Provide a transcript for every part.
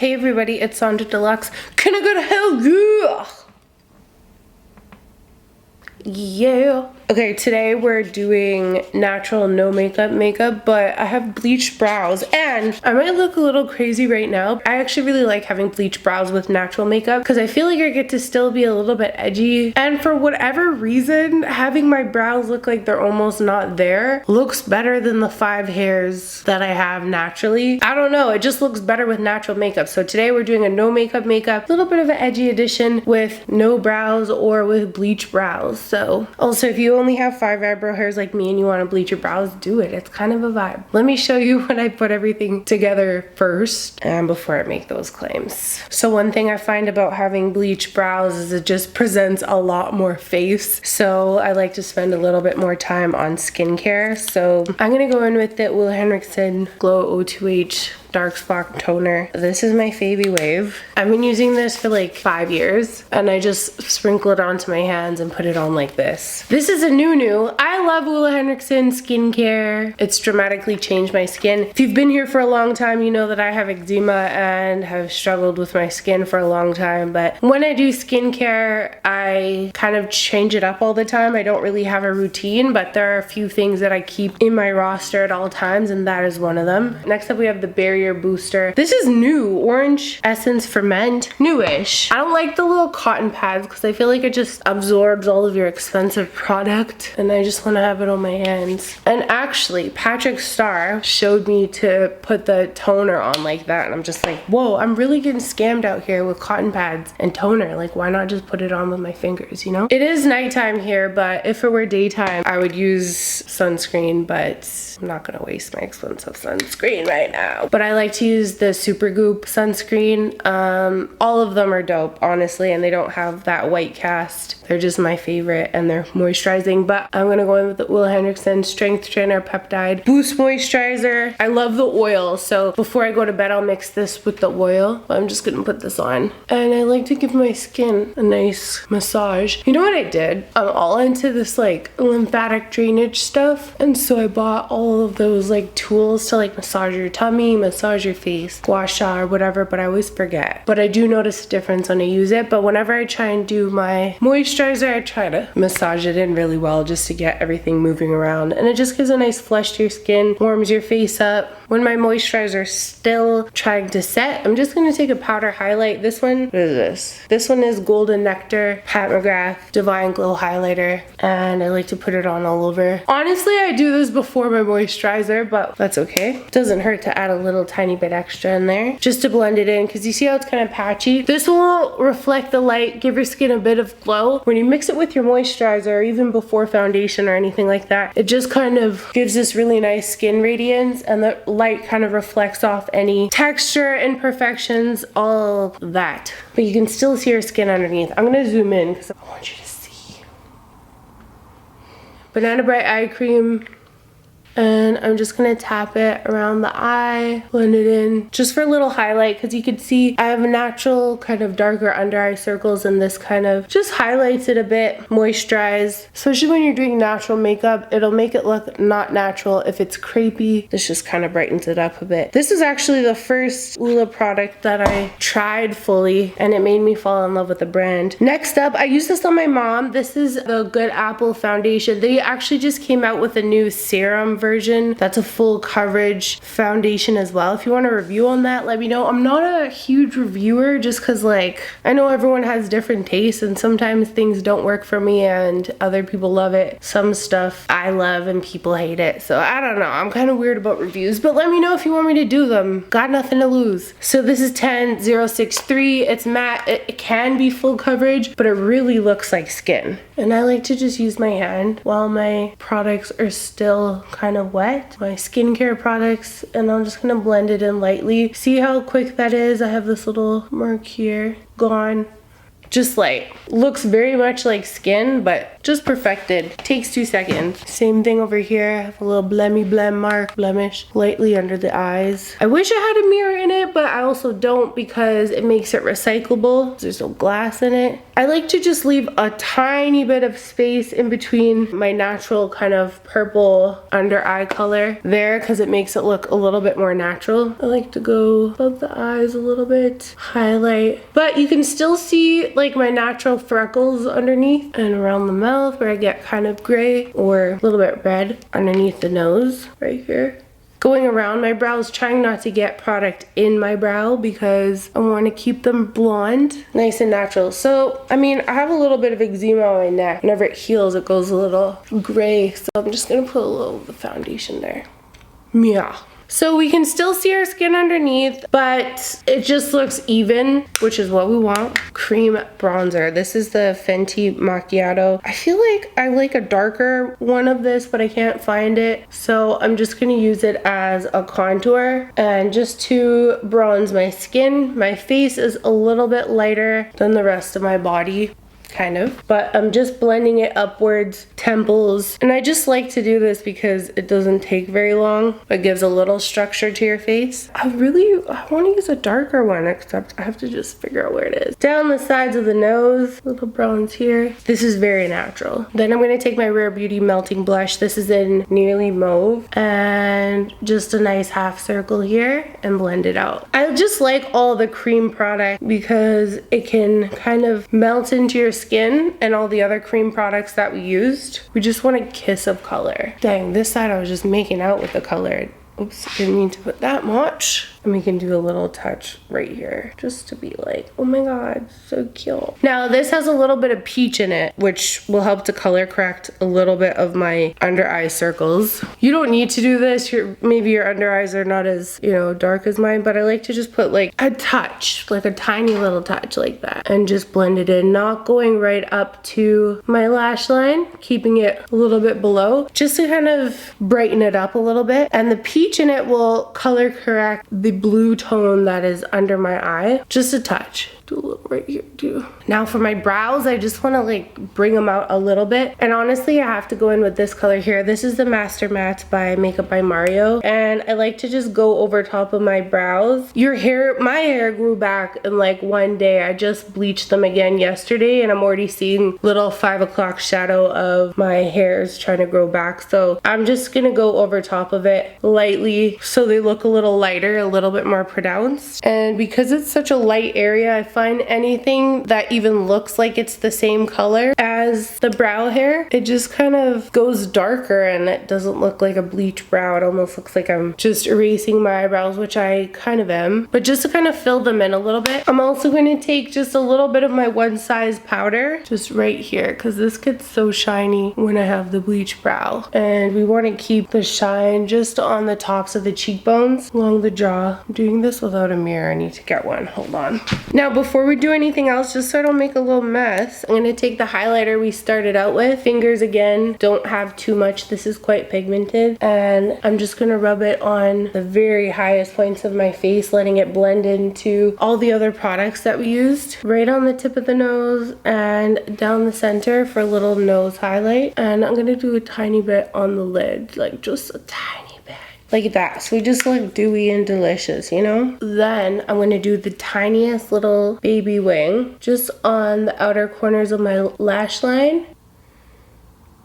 Hey everybody, it's Sonjdradeluxe. Can I go to hell? Yeah. Okay, today we're doing natural no makeup, but I have bleached brows and I might look a little crazy right now. I actually really like having bleached brows with natural makeup because I feel like I get to still be a little bit edgy, and for whatever reason, having my brows look like they're almost not there looks better than the 5 hairs that I have naturally. I don't know, it just looks better with natural makeup. So today we're doing a no makeup, a little bit of an edgy edition with no brows or with bleached brows. So also, if you only have 5 eyebrow hairs like me and you want to bleach your brows, do it. It's kind of a vibe. Let me show you when I put everything together first and before I make those claims. So one thing I find about having bleached brows is it just presents a lot more face. So I like to spend a little bit more time on skincare. So I'm gonna go in with the Henriksen Glow O2H Dark Spot Toner. This is my favy wave. I've been using this for like 5 years and I just sprinkle it onto my hands and put it on like this. This is a new. I love Henriksen skincare. It's dramatically changed my skin. If you've been here for a long time, you know that I have eczema and have struggled with my skin for a long time. But when I do skincare, I kind of change it up all the time. I don't really have a routine, but there are a few things that I keep in my roster at all times, and that is one of them. Next up, we have the Barrier Booster. This is new, Orange Essence Ferment, newish. I don't like the little cotton pads because I feel like it just absorbs all of your expensive product, and I just want to have it on my hands. And actually, Patrick Starr showed me to put the toner on like that, and I'm just like, whoa, I'm really getting scammed out here with cotton pads and toner. Like, why not just put it on with my fingers, you know? It is nighttime here, but if it were daytime, I would use sunscreen, but I'm not gonna waste my expensive sunscreen right now. But I like to use the Supergoop sunscreen. All of them are dope, honestly, and they don't have that white cast. They're just my favorite, and they're moisturizing. But I'm gonna go in with the Henriksen Strength Trainer Peptide Boost Moisturizer. I love the oil, so before I go to bed, I'll mix this with the oil. I'm just gonna put this on. And I like to give my skin a nice massage. You know what I did? I'm all into this like lymphatic drainage stuff, and so I bought all of those like tools to like massage your tummy, massage your face, gua sha or whatever, but I always forget. But I do notice a difference when I use it. But whenever I try and do my moisturizer, I try to massage it in really well just to get everything moving around, and it just gives a nice flush to your skin, warms your face up. When my moisturizer is still trying to set, I'm just gonna take a powder highlight. This one, what is this? This one is Golden Nectar Pat McGrath Divine Glow Highlighter, and I like to put it on all over. Honestly, I do this before my moisturizer, but that's okay. It doesn't hurt to add a little tiny bit extra in there just to blend it in, because you see how it's kind of patchy? This will reflect the light, give your skin a bit of glow. When you mix it with your moisturizer, or even before foundation or anything like that, it just kind of gives this really nice skin radiance, and the light kind of reflects off any texture, imperfections, all that. But you can still see your skin underneath. I'm gonna zoom in because I want you to see. Banana Bright Eye Cream. And I'm just gonna tap it around the eye, blend it in, just for a little highlight, because you could see I have natural kind of darker under eye circles, and this kind of just highlights it a bit, moisturize. Especially when you're doing natural makeup, it'll make it look not natural. If it's crepey, this just kind of brightens it up a bit. This is actually the first Ula product that I tried fully, and it made me fall in love with the brand. Next up, I use this on my mom. This is the Good Apple Foundation. They actually just came out with a new serum version that's a full coverage foundation as well. If you want a review on that, let me know. I'm not a huge reviewer just because like I know everyone has different tastes, and sometimes things don't work for me and other people love it. Some stuff I love and people hate it, so I don't know. I'm kind of weird about reviews, but let me know if you want me to do them. Got nothing to lose. So this is 10063. It's matte. It can be full coverage, but it really looks like skin, and I like to just use my hand while my products are still kind of wet, my skincare products, and I'm just gonna blend it in lightly. See how quick that is? I have this little mark here, gone. Just light. Looks very much like skin, but just perfected. Takes 2 seconds. Same thing over here. I have a little blemish mark, blemish, lightly under the eyes. I wish I had a mirror in it, it, but I also don't because it makes it recyclable. There's no glass in it. I like to just leave a tiny bit of space in between my natural kind of purple under eye color there because it makes it look a little bit more natural. I like to go above the eyes a little bit, highlight, but you can still see like my natural freckles underneath and around the mouth where I get kind of gray or a little bit red underneath the nose right here. Going around my brows, trying not to get product in my brow because I want to keep them blonde, nice and natural. So, I mean, I have a little bit of eczema on my neck. Whenever it heals, it goes a little gray. So I'm just gonna put a little of the foundation there. Yeah. So we can still see our skin underneath, but it just looks even, which is what we want. Cream bronzer. This is the Fenty Macchiato. I feel like I like a darker one of this, but I can't find it. So I'm just gonna use it as a contour and just to bronze my skin. My face is a little bit lighter than the rest of my body. Kind of, but I'm just blending it upwards, temples, and I just like to do this because it doesn't take very long. It gives a little structure to your face. I want to use a darker one, except I have to just figure out where it is. Down the sides of the nose, little bronze here. This is very natural. Then I'm going to take my Rare Beauty melting blush. This is in Nearly Mauve, and just a nice half circle here and blend it out. I just like all the cream product because it can kind of melt into your skin and all the other cream products that we used. We just want a kiss of color. Dang, this side I was just making out with the color. Oops, didn't mean to put that much. And we can do a little touch right here just to be like, oh my god, so cute. Now this has a little bit of peach in it, which will help to color correct a little bit of my under eye circles. You don't need to do this. Maybe your under eyes are not as, you know, dark as mine, but I like to just put like a touch, like a tiny little touch like that, and just blend it in, not going right up to my lash line, keeping it a little bit below, just to kind of brighten it up a little bit. And the peach in it will color correct the blue tone that is under my eye, just a touch. Do a little right here too. Now for my brows, I just want to like bring them out a little bit, and honestly I have to go in with this color here. This is the Master Matte by Makeup by Mario, and I like to just go over top of my brows. My hair grew back in like one day. I just bleached them again yesterday, and I'm already seeing little 5 o'clock shadow of my hairs trying to grow back. So I'm just gonna go over top of it lightly so they look a little lighter, a little bit more pronounced. And because it's such a light area, I find anything that even looks like it's the same color as the brow hair, it just kind of goes darker and it doesn't look like a bleach brow. It almost looks like I'm just erasing my eyebrows, which I kind of am, but just to kind of fill them in a little bit. I'm also going to take just a little bit of my One Size powder just right here because this gets so shiny when I have the bleach brow, and we want to keep the shine just on the tops of the cheekbones along the jaw. I'm doing this without a mirror. I need to get one. Hold on. Now before we do anything else, just so I don't make a little mess, I'm going to take the highlighter we started out with. Fingers again, don't have too much. This is quite pigmented, and I'm just going to rub it on the very highest points of my face, letting it blend into all the other products that we used. Right on the tip of the nose and down the center for a little nose highlight. And I'm going to do a tiny bit on the lid, like just a tiny bit. Like that, so we just look dewy and delicious, you know? Then I'm gonna do the tiniest little baby wing just on the outer corners of my lash line,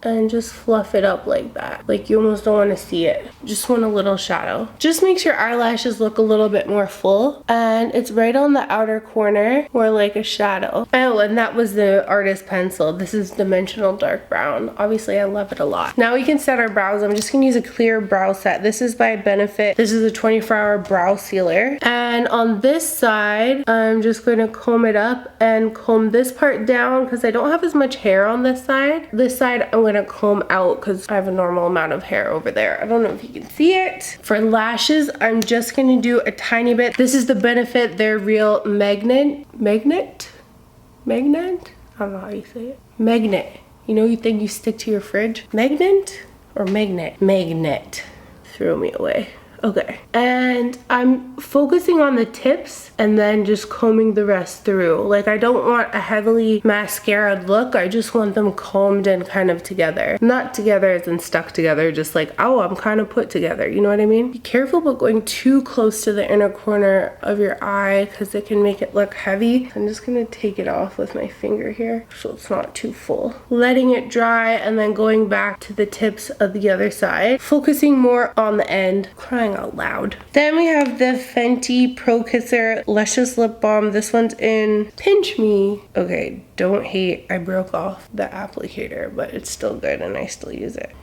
and just fluff it up like that. Like you almost don't want to see it. Just want a little shadow. Just makes your eyelashes look a little bit more full, and it's right on the outer corner or like a shadow. Oh, and that was the artist pencil. This is Dimensional Dark Brown. Obviously I love it a lot. Now we can set our brows. I'm just gonna use a clear brow set. This is by Benefit. This is a 24-hour brow sealer, and on this side I'm just going to comb it up and comb this part down because I don't have as much hair on this side. This side I'm gonna comb out because I have a normal amount of hair over there. I don't know if you can see it. For lashes, I'm just gonna do a tiny bit. This is the Benefit They're Real Magnet? I don't know how you say it. Magnet. You know, you think you stick to your fridge? Magnet or magnet? Magnet. Threw me away. Okay, and I'm focusing on the tips and then just combing the rest through. Like, I don't want a heavily mascara look. I just want them combed and kind of together. Not together as in stuck together, just like, oh, I'm kind of put together. You know what I mean? Be careful about going too close to the inner corner of your eye because it can make it look heavy. I'm just gonna take it off with my finger here so it's not too full. Letting it dry and then going back to the tips of the other side. Focusing more on the end. Crying out loud. Then we have the Fenty Pro Kisser Luscious Lip Balm. This one's in Pinch Me. Okay, don't hate, I broke off the applicator, but it's still good and I still use it.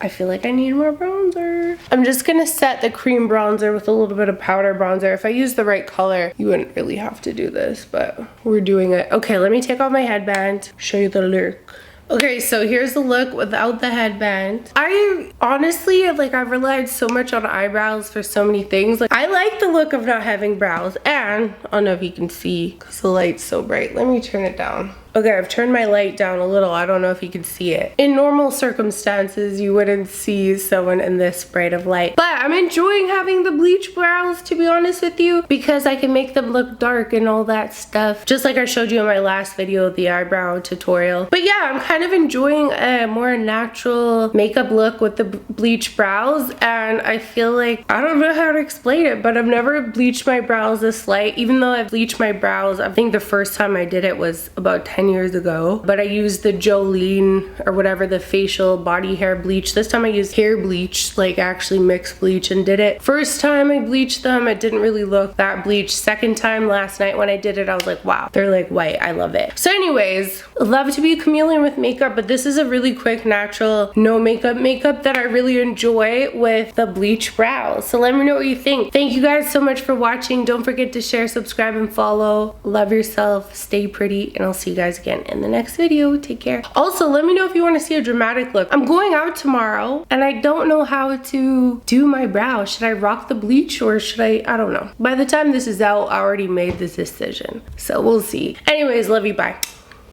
I feel like I need more bronzer. I'm just gonna set the cream bronzer with a little bit of powder bronzer. If I use the right color, you wouldn't really have to do this, but we're doing it. Okay, let me take off my headband, show you the look. Okay, so here's the look without the headband. I honestly, like, I've relied so much on eyebrows for so many things. Like, I like the look of not having brows, and I don't know if you can see because the light's so bright. Let me turn it down. Okay, I've turned my light down a little. I don't know if you can see it. In normal circumstances, you wouldn't see someone in this bright of light. But I'm enjoying having the bleach brows, to be honest with you, because I can make them look dark and all that stuff. Just like I showed you in my last video, the eyebrow tutorial. But yeah, I'm kind of enjoying a more natural makeup look with the bleach brows. And I feel like, I don't know how to explain it, but I've never bleached my brows this light. Even though I've bleached my brows, I think the first time I did it was about 10 years ago, but I used the Jolene or whatever, the facial body hair bleach. This time I used hair bleach, like actually mixed bleach, and did it. First time I bleached them, it didn't really look that bleached. Second time last night when I did it, I was like, wow, they're like white. I love it. So anyways, love to be a chameleon with makeup, but this is a really quick, natural, no makeup that I really enjoy with the bleach brows. So let me know what you think. Thank you guys so much for watching. Don't forget to share, subscribe, and follow. Love yourself, stay pretty, and I'll see you guys again in the next video. Take care. Also, let me know if you want to see a dramatic look. I'm going out tomorrow and I don't know how to do my brow. Should I rock the bleach or should I don't know. By the time this is out, I already made this decision. So we'll see. Anyways, love you, bye.